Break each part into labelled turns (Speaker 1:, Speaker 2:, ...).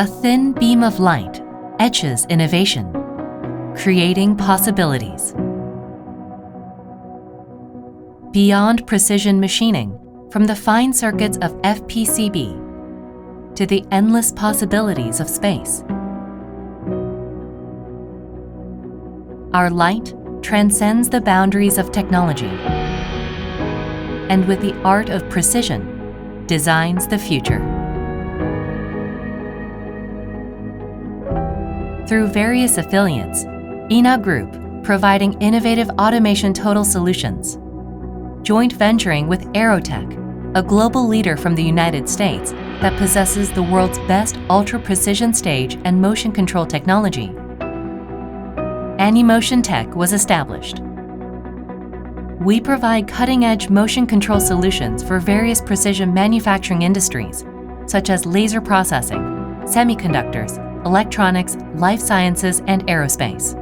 Speaker 1: A thin beam of light etches innovation, creating possibilities. Beyond precision machining, from the fine circuits of FPCB to the endless possibilities of space. Our light transcends the boundaries of technology, and with the art of precision, designs the future. Through various affiliates, ENG Group providing innovative automation total solutions, joint venturing with Aerotech, a global leader from the United States that possesses the world's best ultra-precision stage and motion control technology. ANIMOTIONTECH was established. We provide cutting-edge motion control solutions for various precision manufacturing industries, such as laser processing, semiconductors, electronics, life sciences, and aerospace.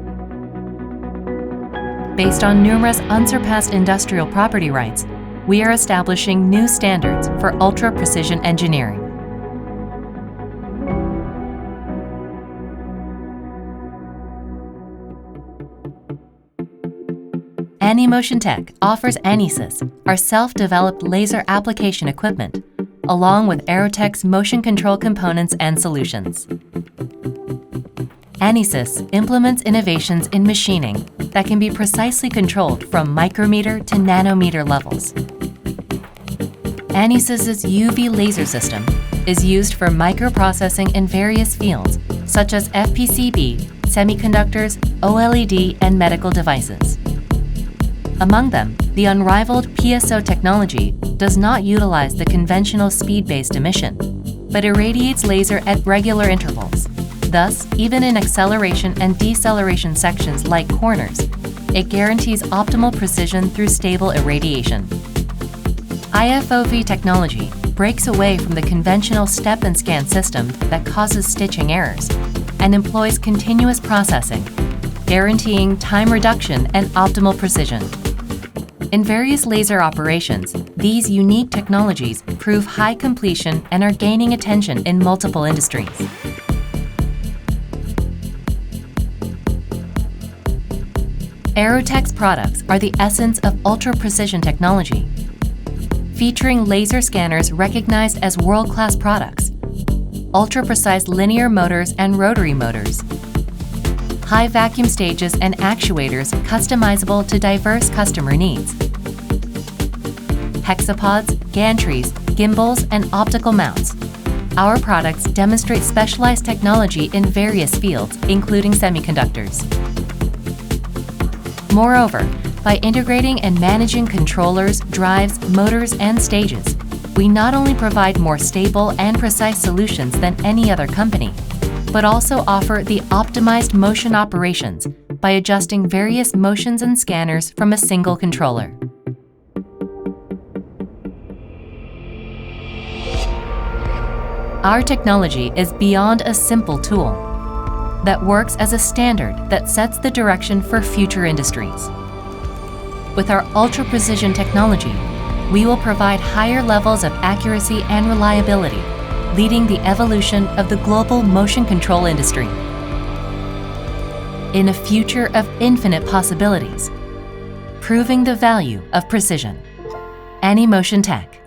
Speaker 1: Based on numerous unsurpassed industrial property rights, we are establishing new standards for ultra-precision engineering. ANIMOTIONTECH offers ANISYS, our self-developed laser application equipment, along with Aerotech's motion control components and solutions. ANISYS implements innovations in machining that can be precisely controlled from micrometer to nanometer levels. ANISYS's UV laser system is used for microprocessing in various fields, such as FPCB, semiconductors, OLED, and medical devices. Among them, the unrivaled PSO technology does not utilize the conventional speed-based emission, but irradiates laser at regular intervals. Thus, even in acceleration and deceleration sections like corners, it guarantees optimal precision through stable irradiation. IFOV technology breaks away from the conventional step and scan system that causes stitching errors and employs continuous processing, guaranteeing time reduction and optimal precision. In various laser operations, these unique technologies prove high completion and are gaining attention in multiple industries. Aerotech's products are the essence of ultra-precision technology, featuring laser scanners recognized as world-class products, ultra-precise linear motors and rotary motors, high vacuum stages and actuators customizable to diverse customer needs, hexapods, gantries, gimbals, and optical mounts. Our products demonstrate specialized technology in various fields, including semiconductors. Moreover, by integrating and managing controllers, drives, motors, and stages, we not only provide more stable and precise solutions than any other company, but also offer the optimized motion operations by adjusting various motions and scanners from a single controller. Our technology is beyond a simple tool that works as a standard that sets the direction for future industries. With our ultra-precision technology, we will provide higher levels of accuracy and reliability, leading the evolution of the global motion control industry. In a future of infinite possibilities, proving the value of precision. ANIMOTIONTECH.